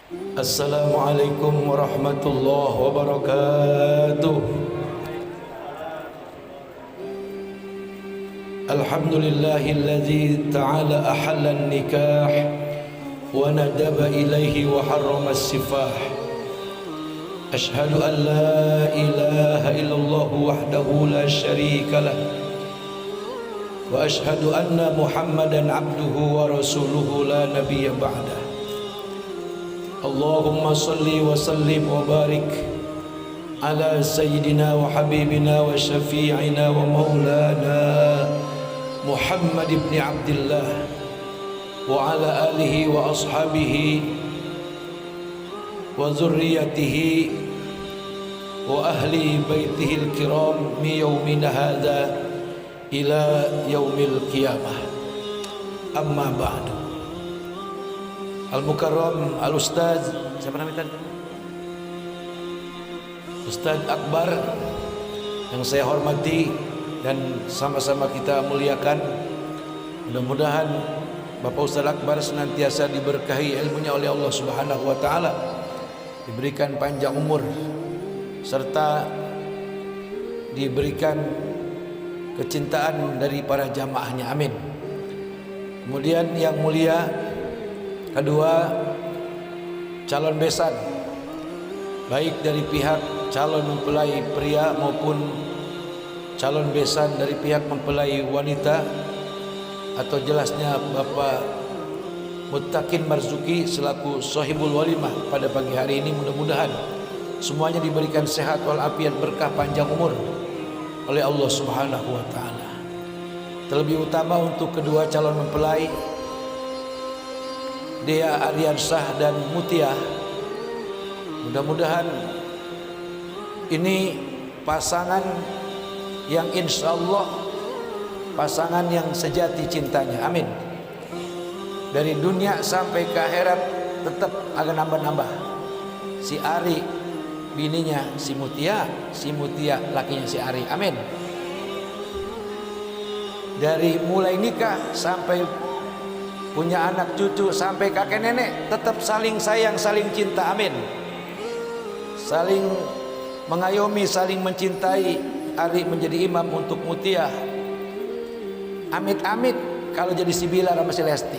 Assalamualaikum warahmatullahi wabarakatuh. Alhamdulillahilladzi ta'ala ahalla an-nikah wa nadaba ilayhi wa harrama as-sifah. Ashhadu an la ilaha illallah wahdahu la syarika lah wa ashhadu anna Muhammadan abduhu wa rasuluhu la nabiyya ba'dah. Allahumma salli wa sallim wa barik ala sayyidina wa habibina wa syafi'ina wa maulana Muhammad ibn Abdullah wa ala alihi wa ashabihi wa zurriyatihi wa ahli baitihi al-kiram min yawmina hadha ila yaumil qiyamah. Amma ba'du. Al-Mukarram Al-Ustaz, siapa namanya tadi? Ustaz Akbar yang saya hormati dan sama-sama kita muliakan. Mudah-mudahan Bapak Ustaz Akbar senantiasa diberkahi ilmunya oleh Allah Subhanahu wa taala, diberikan panjang umur serta diberikan kecintaan dari para jamaahnya, amin. Kemudian yang mulia kedua, calon besan baik dari pihak calon mempelai pria maupun calon besan dari pihak mempelai wanita, atau jelasnya Bapak Muttaqin Marzuki selaku sahibul walimah pada pagi hari ini, mudah-mudahan semuanya diberikan sehat walafiat, berkah, panjang umur oleh Allah Subhanahu wa taala. Terlebih utama untuk kedua calon mempelai Dea Aryansah dan Mutia, mudah-mudahan ini pasangan yang insya Allah pasangan yang sejati cintanya, amin. Dari dunia sampai ke akhirat tetap agak nambah-nambah. Si Ari bininya si Mutia lakinya si Ari, amin. Dari mulai nikah sampai punya anak cucu sampai kakek nenek tetap saling sayang, saling cinta, amin. Saling mengayomi, saling mencintai. Ari menjadi imam untuk Mutia. Amit-amit kalau jadi si Bilar sama si Lesti.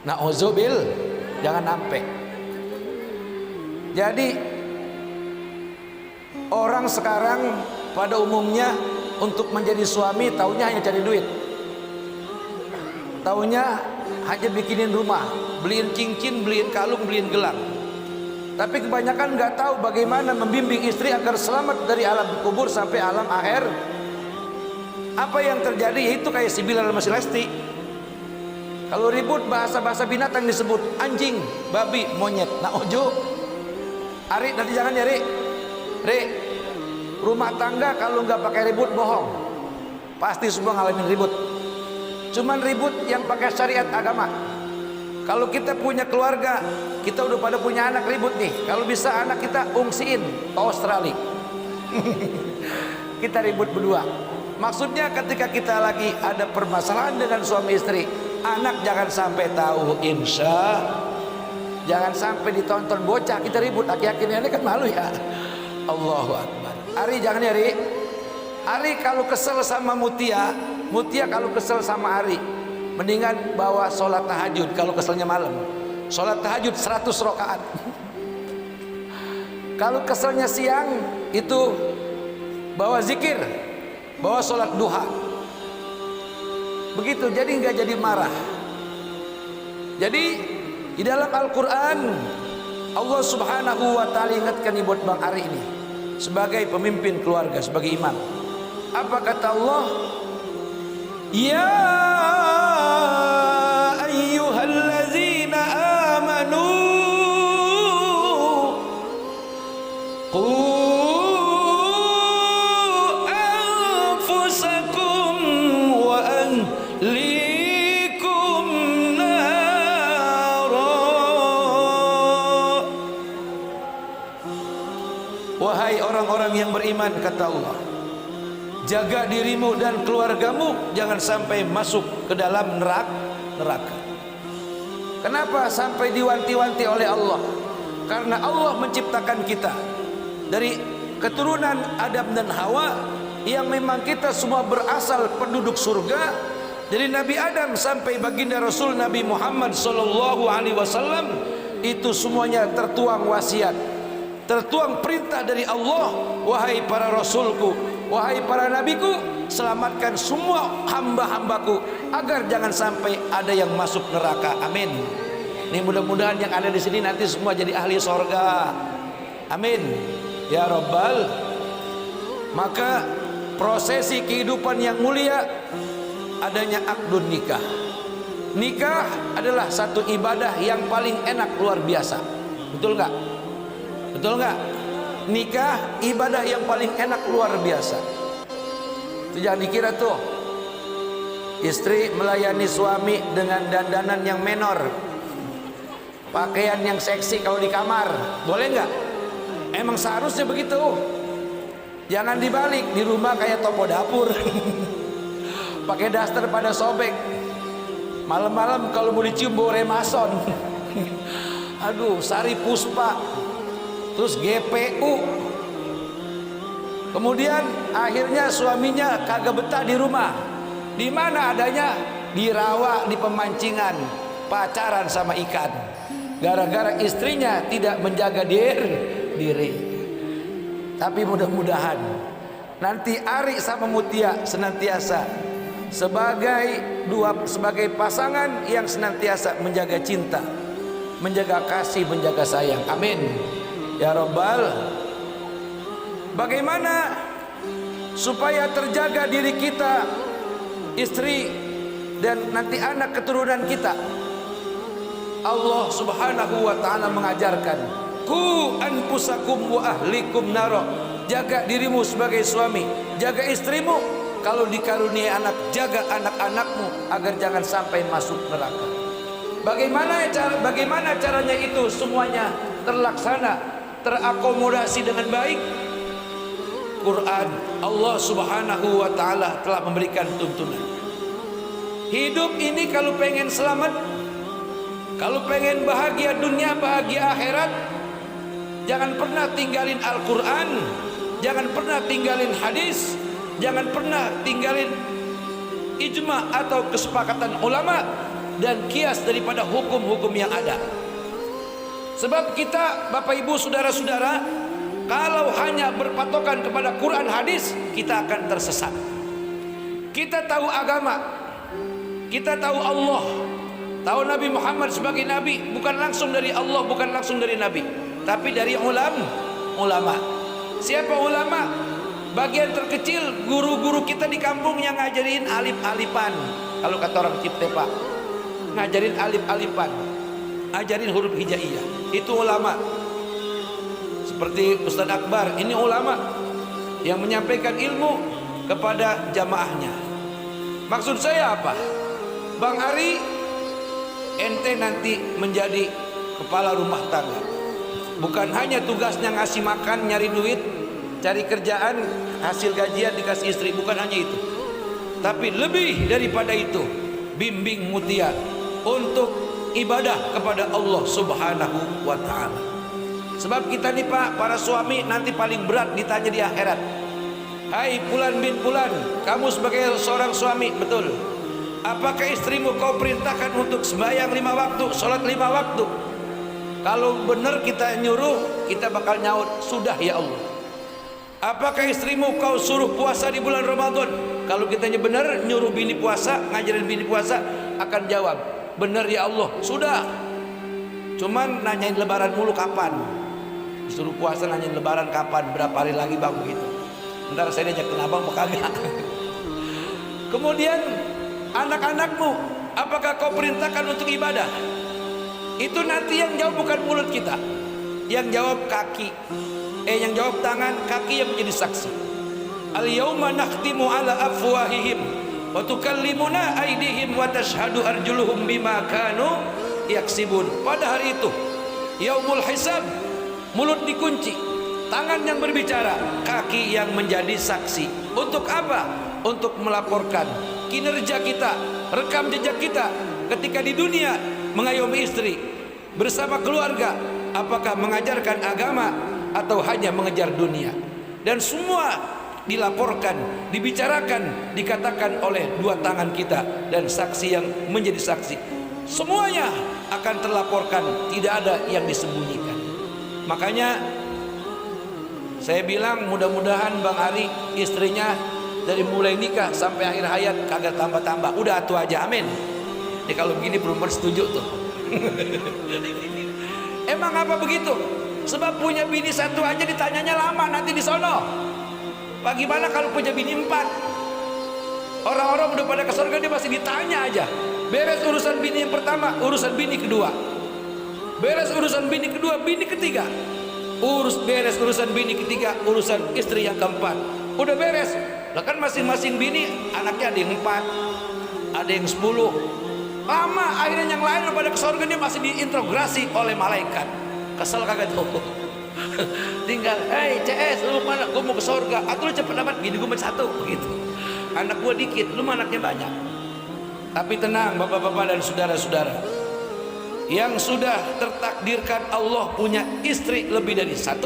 Na'udzubil, jangan sampai. Jadi orang sekarang pada umumnya untuk menjadi suami taunya hanya cari duit, taunya hanya bikinin rumah, beliin cincin, beliin kalung, beliin gelang. Tapi kebanyakan nggak tahu bagaimana membimbing istri agar selamat dari alam kubur sampai alam akhir. Apa yang terjadi itu kayak si Bilal sama si Lesti. Kalau ribut bahasa-bahasa binatang disebut anjing, babi, monyet. Nah ojo, Ari nanti jangan ya Ri. Rumah tangga kalau nggak pakai ribut bohong, pasti semua ngalamin ribut. Cuman ribut yang pakai syariat agama. Kalau kita punya keluarga, kita udah pada punya anak, ribut nih. Kalau bisa anak kita ungsiin ke Australia. Kita ribut berdua. Maksudnya ketika kita lagi ada permasalahan dengan suami istri, anak jangan sampai tahu, insya. Jangan sampai ditonton bocah kita ribut, aki-aki ini kan malu ya. Allahu Akbar. Ari jangan ya Ri. Ari kalau kesel sama Mutia kalau kesel sama Ari, mendingan bawa sholat tahajud. Kalau keselnya malam, sholat tahajud 100 rakaat. Kalau keselnya siang, itu bawa zikir, bawa sholat duha. Begitu, jadi nggak jadi marah. Jadi di dalam Al-Quran Allah Subhanahu wa ta'ala ingatkan buat Bang Ari ini sebagai pemimpin keluarga, sebagai imam. Apa kata Allah? Ya ayyuhallazina amanu qu anfusakum wa ahlikum nara. Wahai orang-orang yang beriman, kata Allah, jaga dirimu dan keluargamu jangan sampai masuk ke dalam neraka. Kenapa sampai diwanti-wanti oleh Allah? Karena Allah menciptakan kita dari keturunan Adam dan Hawa, yang memang kita semua berasal penduduk surga. Dari Nabi Adam sampai baginda Rasul Nabi Muhammad sallallahu alaihi wasallam, itu semuanya tertuang wasiat, tertuang perintah dari Allah. Wahai para rasulku, wahai para nabiku, selamatkan semua hamba-hambaku agar jangan sampai ada yang masuk neraka. Amin. Ini mudah-mudahan yang ada di sini nanti semua jadi ahli sorga. Amin ya Rabbal. Maka prosesi kehidupan yang mulia adanya akdun nikah. Nikah adalah satu ibadah yang paling enak luar biasa. Betul nggak? Betul nggak? Nikah ibadah yang paling enak luar biasa. Itu jangan dikira tuh istri melayani suami dengan dandanan yang menor, pakaian yang seksi kalau di kamar. Boleh nggak? Emang seharusnya begitu. Jangan dibalik, di rumah kayak toko dapur. Pakai daster pada sobek. Malam-malam kalau mau dicium bau remason. Aduh, sari puspa. Terus GPU. Kemudian akhirnya suaminya kagak betah di rumah. Di mana adanya? Di rawa, di pemancingan, pacaran sama ikan. Gara-gara istrinya tidak menjaga diri. Tapi mudah-mudahan nanti Ari sama Mutia senantiasa sebagai pasangan yang senantiasa menjaga cinta, menjaga kasih, menjaga sayang. Amin ya Rabbal. Bagaimana supaya terjaga diri kita, istri, dan nanti anak keturunan kita? Allah subhanahu wa ta'ala mengajarkan, ku anfusakum wa ahlikum naro. Jaga dirimu sebagai suami, jaga istrimu. Kalau dikaruniai anak, jaga anak-anakmu agar jangan sampai masuk neraka. Bagaimana caranya itu semuanya terlaksana, terakomodasi dengan baik? Quran, Allah subhanahu wa ta'ala telah memberikan tuntunan. Hidup ini kalau pengen selamat, kalau pengen bahagia dunia, bahagia akhirat, jangan pernah tinggalin Al-Quran, jangan pernah tinggalin hadis, jangan pernah tinggalin ijma atau kesepakatan ulama dan kias daripada hukum-hukum yang ada. Sebab kita, Bapak Ibu, saudara-saudara, kalau hanya berpatokan kepada Quran hadis, kita akan tersesat. Kita tahu agama, kita tahu Allah, tahu Nabi Muhammad sebagai Nabi, bukan langsung dari Allah, bukan langsung dari Nabi, tapi dari ulama. Siapa ulama? Bagian terkecil guru-guru kita di kampung yang ngajarin alif-alifan. Kalau kata orang Cipte Pak, ngajarin alif-alifan, ajarin huruf hijaiyah. Itu ulama. Seperti Ustaz Akbar, ini ulama yang menyampaikan ilmu kepada jamaahnya. Maksud saya apa? Bang Ari, ente nanti menjadi kepala rumah tangga. Bukan hanya tugasnya ngasih makan, nyari duit, cari kerjaan, hasil gajian dikasih istri, bukan hanya itu. Tapi lebih daripada itu, bimbing Mutia untuk ibadah kepada Allah subhanahu wa ta'ala. Sebab kita nih Pak, para suami nanti paling berat ditanya di akhirat. Hai Fulan bin Fulan, kamu sebagai seorang suami, betul, apakah istrimu kau perintahkan untuk sembahyang 5 waktu, sholat 5 waktu? Kalau benar kita nyuruh, kita bakal nyaut, sudah ya Allah. Apakah istrimu kau suruh puasa di bulan Ramadan? Kalau kitanya benar nyuruh bini puasa, ngajarin bini puasa, akan jawab, benar ya Allah, sudah. Cuman nanyain lebaran mulu kapan? Disuruh puasa nanyain lebaran kapan, berapa hari lagi bang, begitu. Ntar saya diajakin abang kagak. Kemudian anak-anakmu, apakah kau perintahkan untuk ibadah? Itu nanti yang jawab bukan mulut kita, yang jawab kaki, yang jawab tangan, kaki yang menjadi saksi. Al yauma nakhtimu ala afwahihim wa tukallimuna aydihim wa tashhadu arjuluhum bima kanu yaksibun. Pada hari itu, yaumul hisab, mulut dikunci, tangan yang berbicara, kaki yang menjadi saksi. Untuk apa? Untuk melaporkan kinerja kita, rekam jejak kita ketika di dunia mengayomi istri bersama keluarga, apakah mengajarkan agama atau hanya mengejar dunia. Dan semua dilaporkan, dibicarakan, dikatakan oleh dua tangan kita dan saksi yang menjadi saksi. Semuanya akan terlaporkan, tidak ada yang disembunyikan. Makanya saya bilang mudah-mudahan Bang Ari istrinya dari mulai nikah sampai akhir hayat kagak tambah-tambah, udah tua aja, amin. Ini kalau begini perempuan setuju tuh. Emang apa begitu? Sebab punya bini satu aja ditanyanya lama nanti di sono. Bagaimana kalau punya bini 4? Orang-orang udah pada ke surga dia masih ditanya aja. Beres urusan bini yang pertama, urusan bini kedua. Beres urusan bini kedua, bini ketiga. Beres urusan bini ketiga, urusan istri yang keempat. Udah beres. Lah kan masing-masing bini anaknya ada yang 4, ada yang 10. Lama akhirnya yang lain udah pada ke surga dia masih diinterogasi oleh malaikat. Kesel kagak tuh? Tinggal, hey CS, lu mana? Gue mau ke surga. Atau lu cepet dapat, bini gue satu gitu. Anak gue dikit, lu mah anaknya banyak. Tapi tenang bapak-bapak dan saudara-saudara, yang sudah tertakdirkan Allah punya istri lebih dari 1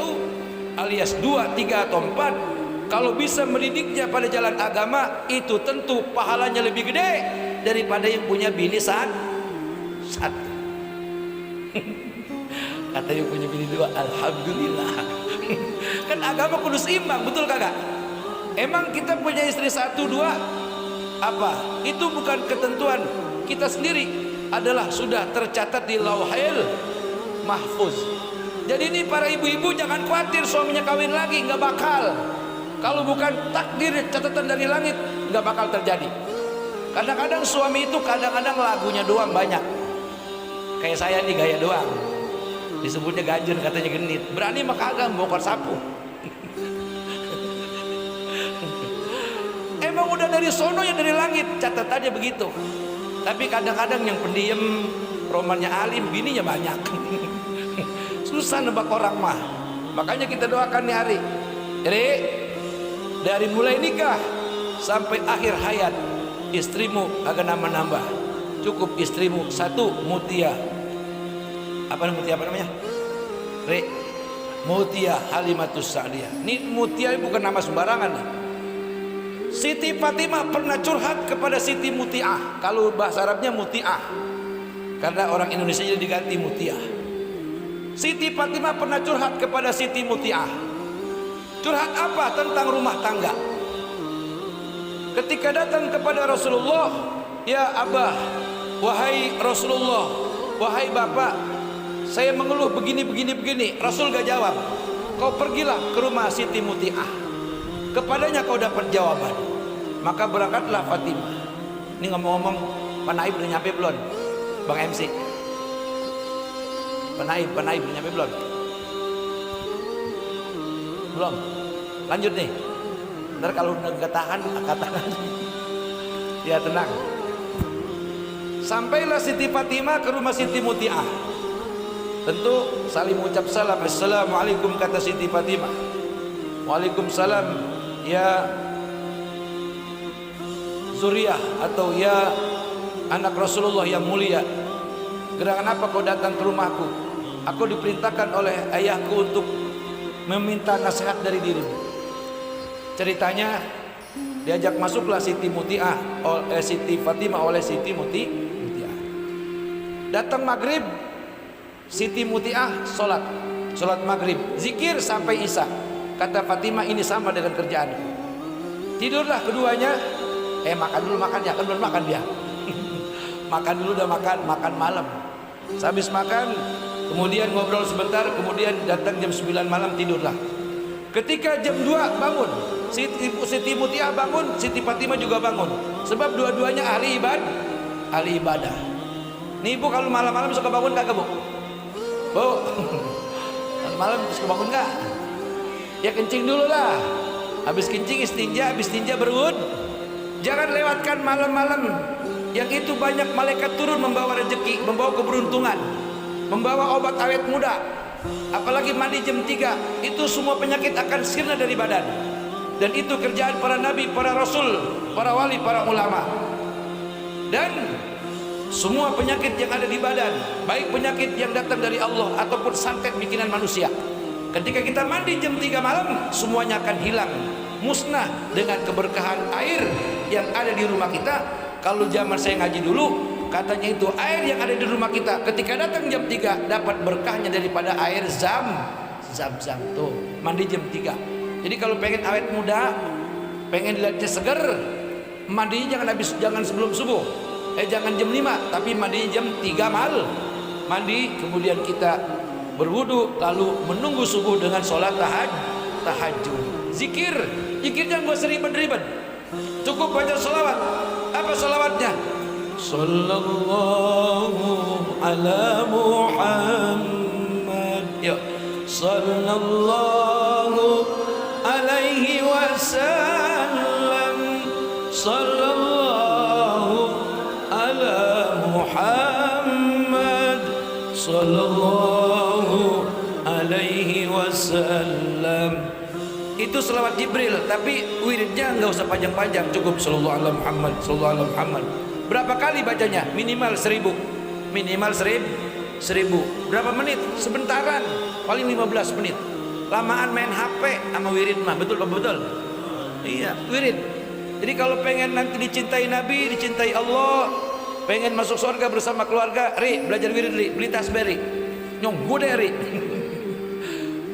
alias 2, 3 atau 4, kalau bisa mendidiknya pada jalan agama, itu tentu pahalanya lebih gede daripada yang punya bini satu. Kata yang punya bini 2, alhamdulillah. Kan agama kudu seimbang, betul kagak? Emang kita punya istri 1, 2 apa? Itu bukan ketentuan kita sendiri, adalah sudah tercatat di Lauhil Mahfuz. Jadi ini para ibu-ibu jangan khawatir suaminya kawin lagi, nggak bakal. Kalau bukan takdir catatan dari langit, nggak bakal terjadi. Kadang-kadang suami itu kadang-kadang lagunya doang banyak. Kayak saya nih gaya doang. Disebutnya ganjur, katanya genit. Berani mah kagak bongkar sapu. Emang udah dari sono ya, dari langit, catatannya begitu. Tapi kadang-kadang yang pendiam, romannya alim, bininya banyak. Susah nebak orang mah. Makanya kita doakan nih hari. Jadi dari mulai nikah sampai akhir hayat, istrimu agak nambah-nambah. Cukup istrimu 1 Mutia. Apa namanya? Mutia Halimatus Sa'diyah. Ini Mutia bukan nama sembarangan nih. Siti Fatimah pernah curhat kepada Siti Mutiah. Kalau bahasa Arabnya Mutiah, karena orang Indonesia jadi diganti Mutiah. Siti Fatimah pernah curhat kepada Siti Mutiah. Curhat apa? Tentang rumah tangga. Ketika datang kepada Rasulullah, ya Abah, wahai Rasulullah, wahai Bapak, saya mengeluh begini. Rasul gak jawab. Kau pergilah ke rumah Siti Mutiah, kepadanya kau dapat jawaban. Maka berangkatlah Fatimah. Ini ngomong-ngomong, Pak Naib udah nyampe belum? Bang MC, Pak Naib udah nyampe belum? Belum. Lanjut nih. Ntar kalau nggak tahan, katakan. Ya tenang. Sampailah Siti Fatimah ke rumah Siti Mutiah. Tentu saling mengucap salam. Assalamualaikum, kata Siti Fatimah. Waalaikumsalam, ya Zuriyah atau ya anak Rasulullah yang mulia. Gerangan apa kau datang ke rumahku? Aku diperintahkan oleh ayahku untuk meminta nasihat dari dirimu. Ceritanya, diajak masuklah Siti Mutiah, Siti Fatimah oleh Siti Mutiah. Datang maghrib, Siti Mutiah sholat maghrib, zikir sampai isya. Kata Fatimah, ini sama dengan kerjaanku. Tidurlah keduanya. Makan dulu, makan ya, kan belum makan dia. Makan dulu, udah makan malam. Habis makan, kemudian ngobrol sebentar, kemudian datang jam 9 malam, tidurlah. Ketika jam 2 bangun, Siti Mutiah bangun, Siti Fatimah juga bangun. Sebab dua-duanya ahli ibadah. Nih ibu kalau malam-malam suka bangun kagak bu? Bu, malam suka bangun gak? Ya kencing dulu lah. Habis kencing istinja, habis istinja berwud. Jangan lewatkan malam-malam yang itu banyak malaikat turun membawa rezeki, membawa keberuntungan, membawa obat awet muda. Apalagi mandi jam 3, itu semua penyakit akan sirna dari badan. Dan itu kerjaan para nabi, para rasul, para wali, para ulama. Dan semua penyakit yang ada di badan, baik penyakit yang datang dari Allah ataupun santet bikinan manusia, ketika kita mandi jam 3 malam, semuanya akan hilang, musnah dengan keberkahan air yang ada di rumah kita. Kalau zaman saya ngaji dulu, katanya itu air yang ada di rumah kita ketika datang jam 3 dapat berkahnya daripada air zam-zam. Tuh, mandi jam 3. Jadi kalau pengen awet muda, pengen dilihatnya seger, mandinya jangan sebelum subuh. Jangan jam 5, tapi mandi jam 3 mal. Mandi, kemudian kita berwudu, lalu menunggu subuh dengan sholat tahajud. Zikirnya nggak usah ribet-ribet, cukup baca sholawat. Apa sholawatnya? Sallallahu ala Muhammad. Yuk, sallallahu alaihi wasallam. Sallallahu ala Muhammad. Sallallahu alaihi wasallam. Itu selawat Jibril, tapi wiridnya nggak usah panjang-panjang, cukup sallallahu ala Muhammad, sallallahu ala Muhammad. Berapa kali bacanya? Minimal 1000. Minimal 1000. Berapa menit? Sebentaran, paling 15 menit. Lamaan main HP sama wirid mah, betul apa betul? Iya, wirid. Jadi kalau pengen nanti dicintai Nabi, dicintai Allah, pengen masuk surga bersama keluarga, belajar wirid, beli tasbih, nyong gue deh,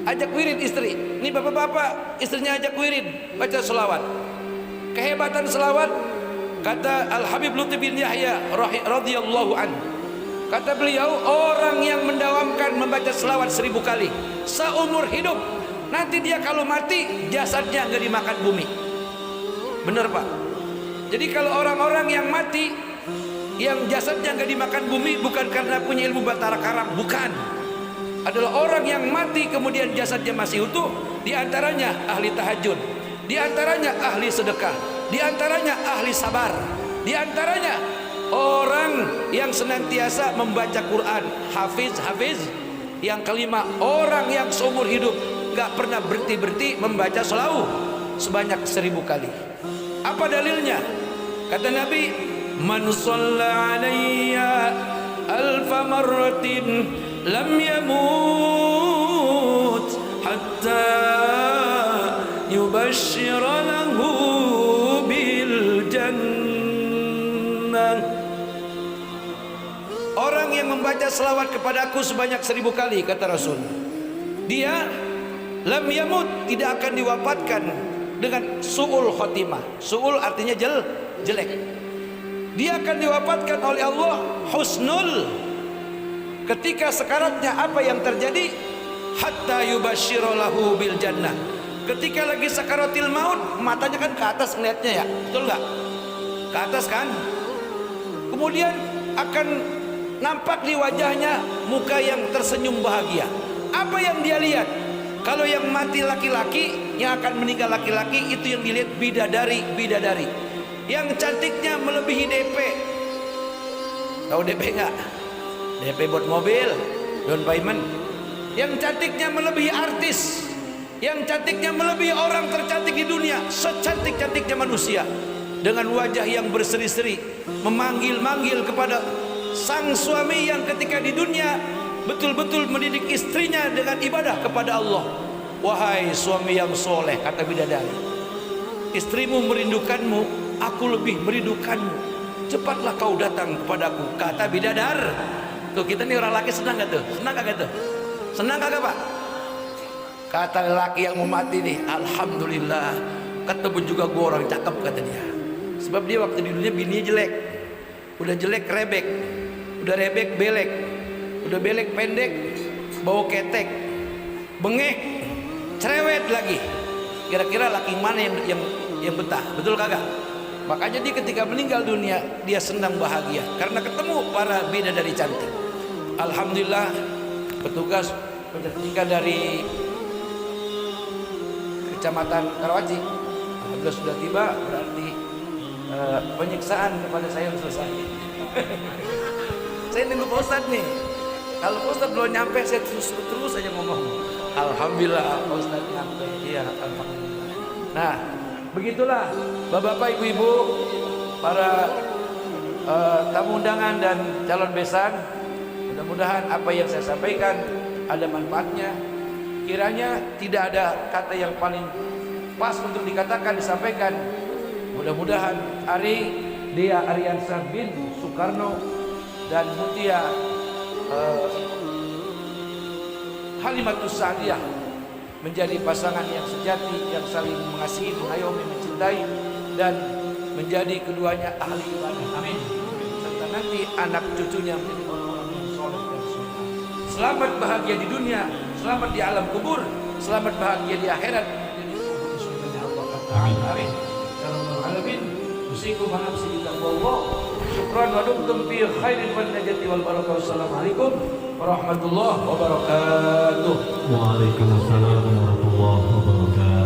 ajak wirid istri. Ini bapak-bapak, istrinya ajak wirid, baca selawat. Kehebatan selawat, kata Al-Habib Lutfi bin Yahya radhiyallahu anhu, kata beliau, orang yang mendawamkan membaca selawat 1000 kali seumur hidup, nanti dia kalau mati jasadnya nggak dimakan bumi. Bener Pak? Jadi kalau orang-orang yang mati, yang jasadnya nggak dimakan bumi, bukan karena punya ilmu batara karam, bukan, adalah orang yang mati kemudian jasadnya masih utuh. Di antaranya ahli tahajud, di antaranya ahli sedekah, di antaranya ahli sabar, di antaranya orang yang senantiasa membaca Quran, hafiz. Yang kelima, orang yang seumur hidup nggak pernah berhenti membaca selawat sebanyak 1000 kali. Apa dalilnya? Kata Nabi, man shalla alayya alfa marratin lam yamut hatta yubashshira lahu bil jannah. Orang yang membaca selawat kepada aku sebanyak 1000 kali, kata Rasul, dia lam yamut, tidak akan diwafatkan dengan su'ul khotimah. Su'ul artinya jelek. Dia akan diwafatkan oleh Allah husnul. Ketika sekaratnya apa yang terjadi? Hatta yubashshira lahu bil jannah. Ketika lagi sakaratil maut, matanya kan ke atas ngeliatnya ya, betul nggak? Ke atas kan? Kemudian akan nampak di wajahnya muka yang tersenyum bahagia. Apa yang dia lihat? Kalau yang mati laki-laki, yang akan meninggal laki-laki, itu yang dilihat bidadari. Yang cantiknya melebihi DP. Tahu DP nggak? DP buat mobil, down payment. Yang cantiknya melebihi artis, yang cantiknya melebihi orang tercantik di dunia, secantik-cantiknya manusia, dengan wajah yang berseri-seri, memanggil-manggil kepada sang suami yang ketika di dunia betul-betul mendidik istrinya dengan ibadah kepada Allah. Wahai suami yang soleh, kata bidadari, istrimu merindukanmu, aku lebih merindukanmu. Cepatlah kau datang kepadaku, kata bidadar. Tuh, kita nih orang laki senang gak tuh? Senang gak tuh? Senang kagak Pak? Kata laki yang mau mati nih, alhamdulillah ketemu juga gua orang cakep, kata dia. Sebab dia waktu di dunia bininya jelek, udah jelek rebek, udah rebek belek, udah belek pendek, bau ketek, bengek, cerewet lagi. Kira-kira laki mana yang betah? Betul kagak? Makanya dia ketika meninggal dunia, dia senang bahagia karena ketemu para bidadari cantik. Alhamdulillah, petugas ketika dari Kecamatan Karawaci, alhamdulillah sudah tiba, berarti penyiksaan kepada saya selesai. Saya nunggu Pak Ustadz nih. Kalau Pak Ustadz belum nyampe, saya terus aja ngomong. Alhamdulillah Pak Ustadz nyampe. Iya, alhamdulillah. Nah, begitulah Bapak-bapak, Ibu-ibu, para tamu undangan dan calon besan. Mudah-mudahan apa yang saya sampaikan ada manfaatnya. Kiranya tidak ada kata yang paling pas untuk dikatakan disampaikan. Mudah-mudahan Dea Aryansah bin Soekarno dan Mutia Halimatus Sa'diyah menjadi pasangan yang sejati, yang saling mengasihi, mengayomi, mencintai, dan menjadi keduanya ahli ibadah. Amin. Serta nanti anak cucunya menjadi orang-orang yang soleh dan soleh. Selamat bahagia di dunia, selamat di alam kubur, selamat bahagia di akhirat. Amin. Amin. Alamin. Usikum wa nafsi bitaqwallah. Syukran wa dumtum fi khairin wal najati wal barakah. Wassalamualaikum warahmatullahi wabarakatuh. Waalaikumsalam warahmatullahi wabarakatuh.